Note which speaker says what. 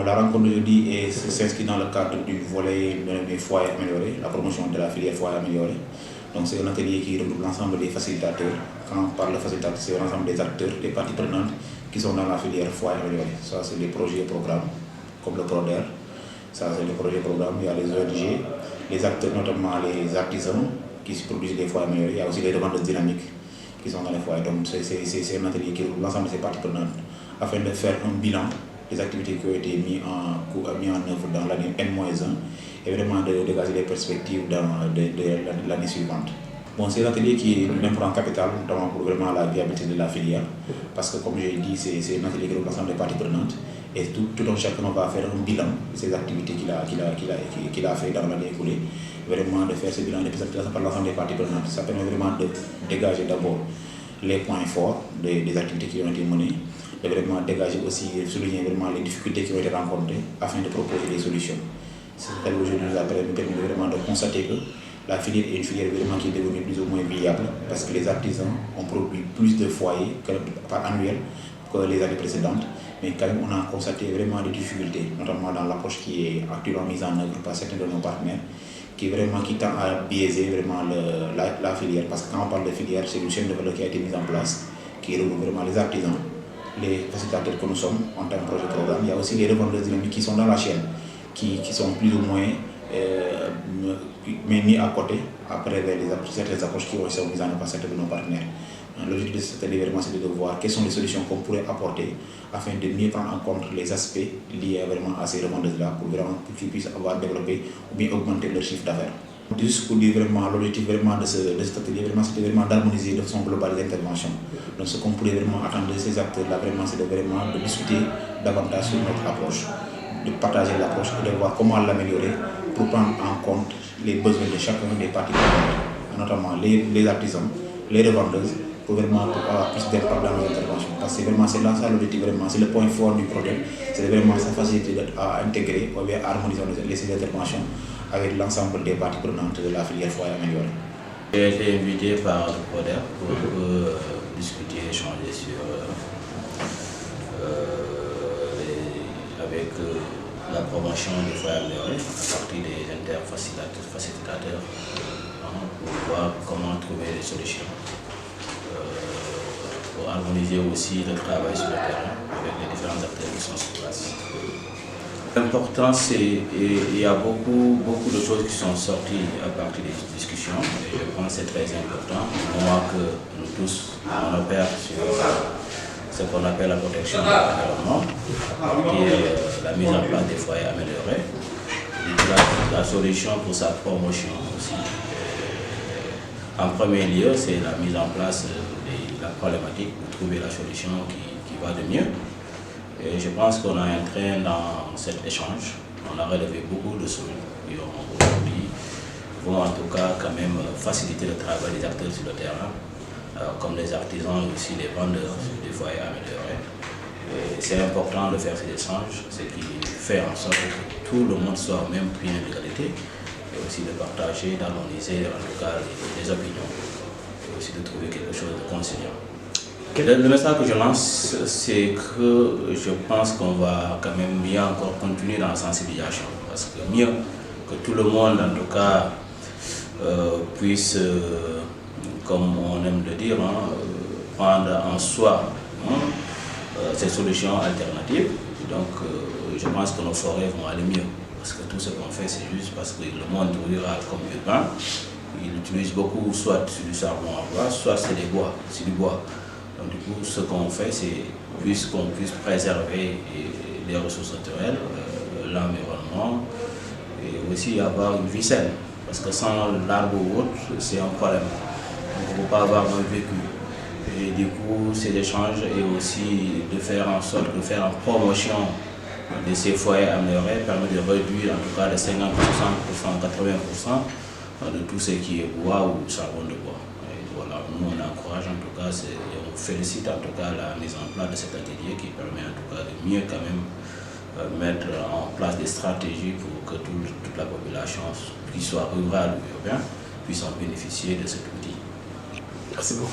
Speaker 1: la rencontre d'aujourd'hui s'inscrit dans le cadre du volet des foyers améliorés, la promotion de la filière foyer amélioré. Donc c'est un atelier qui regroupe l'ensemble des facilitateurs. Quand on parle de facilitateurs, c'est l'ensemble des acteurs, des parties prenantes qui sont dans la filière foyer amélioré. Ça c'est les projets et programmes, comme le PRODER. Ça c'est les projets et programmes, il y a les ONG, les acteurs, notamment les artisans qui produisent des foyers améliorés. Il y a aussi les revendeurs dynamiques qui sont dans les foyers. Donc c'est un atelier qui regroupe l'ensemble de ces parties prenantes afin de faire un bilan des activités qui ont été mises en œuvre dans l'année N-1 et vraiment de dégager les perspectives de l'année suivante. Bon, c'est un atelier qui est d'un important capital, notamment pour vraiment la viabilité de la filière, parce que comme j'ai dit, c'est un atelier qui regroupe l'ensemble des parties prenantes et tout un chacun va faire un bilan de ces activités qu'il a fait dans l'année écoulée, vraiment de faire ce bilan des activités par l'ensemble des parties prenantes. Ça permet vraiment de dégager d'abord les points forts des activités qui ont été menées, de vraiment dégager aussi, souligner vraiment les difficultés qui ont été rencontrées afin de proposer des solutions. C'est ce qui aujourd'hui nous a permis vraiment de constater que la filière est une filière vraiment qui est devenue plus ou moins viable parce que les artisans ont produit plus de foyers par annuel que les années précédentes. Mais quand même, on a constaté vraiment des difficultés, notamment dans l'approche qui est actuellement mise en œuvre par certains de nos partenaires, qui tend à biaiser vraiment la filière. Parce que quand on parle de filière, c'est une chaîne de valeur qui a été mise en place, qui regroupe vraiment les artisans, les facilitateurs que nous sommes en tant que projet programme. Il y a aussi les revendeurs dynamiques qui sont dans la chaîne, qui sont plus ou moins mis à côté après certaines approches qui ont été mises en œuvre par certains de nos partenaires. L'objectif de cet atelier, c'est de voir quelles sont les solutions qu'on pourrait apporter afin de mieux prendre en compte les aspects liés vraiment à ces revendeuses-là pour qu'ils puissent avoir développé ou bien augmenter leur chiffre d'affaires. Juste pour dire vraiment, l'objectif vraiment de cet atelier, c'était vraiment d'harmoniser de façon globale les interventions. Donc ce qu'on pourrait vraiment attendre de ces acteurs-là, c'est de discuter davantage sur notre approche, de partager l'approche et de voir comment l'améliorer pour prendre en compte les besoins de chacun des parties prenantes, notamment les artisans, les revendeuses, pour vraiment avoir plus d'impact dans nos interventions. Parce que vraiment c'est là ça l'objectif, c'est le point fort du projet, c'est vraiment sa facilité à intégrer ou bien à harmoniser ces interventions avec l'ensemble des parties prenantes de la filière foyer améliorée.
Speaker 2: J'ai été invité par le PRODER pour discuter, échanger sur avec la promotion des foyers améliorés à partir des interfacilitateurs pour voir comment trouver des solutions. Pour harmoniser aussi le travail sur le terrain avec les différents acteurs qui sont sur place. L'important, c'est il y a beaucoup de choses qui sont sorties à partir des discussions et je pense que c'est très important. Moi que nous tous, on opère sur ce qu'on appelle la protection de l'environnement, qui est la mise en place des foyers améliorés, et la solution pour sa promotion aussi. En premier lieu, c'est la mise en place de la problématique pour trouver la solution qui va de mieux. Et je pense qu'on a un train dans cet échange. On a relevé beaucoup de choses qui aujourd'hui vont en tout cas quand même faciliter le travail des acteurs sur le terrain, comme les artisans et aussi les vendeurs des foyers améliorés. C'est important de faire ces échanges, ce qui fait en sorte que tout le monde soit au même pied d'égalité et aussi de partager, d'harmoniser en tout cas les opinions et aussi de trouver quelque chose de conciliant. Le message que je lance, c'est que je pense qu'on va quand même bien encore continuer dans la sensibilisation. Parce que mieux que tout le monde, en tout cas, puisse, comme on aime le dire, prendre en soi ces solutions alternatives. Donc, je pense que nos forêts vont aller mieux. Parce que tout ce qu'on fait, c'est juste parce que le monde rural comme urbain, il utilise beaucoup soit du charbon à bois, soit c'est du bois. Donc du coup, ce qu'on fait, c'est qu'on puisse préserver les ressources naturelles, l'environnement, et aussi avoir une vie saine. Parce que sans l'arbre ou autre, c'est un problème. Donc, on ne peut pas avoir un vécu. Et du coup, ces échanges et aussi de faire en sorte de faire en promotion de ces foyers améliorés permet de réduire en tout cas de 50%, 80% de tout ce qui est bois ou charbon de bois. Voilà, nous on encourage en tout cas, on félicite en tout cas la mise en place de cet atelier qui permet en tout cas de mieux quand même mettre en place des stratégies pour que toute la population, qu'il soit rurale ou urbaine, puisse en bénéficier de cet outil.
Speaker 3: Merci beaucoup.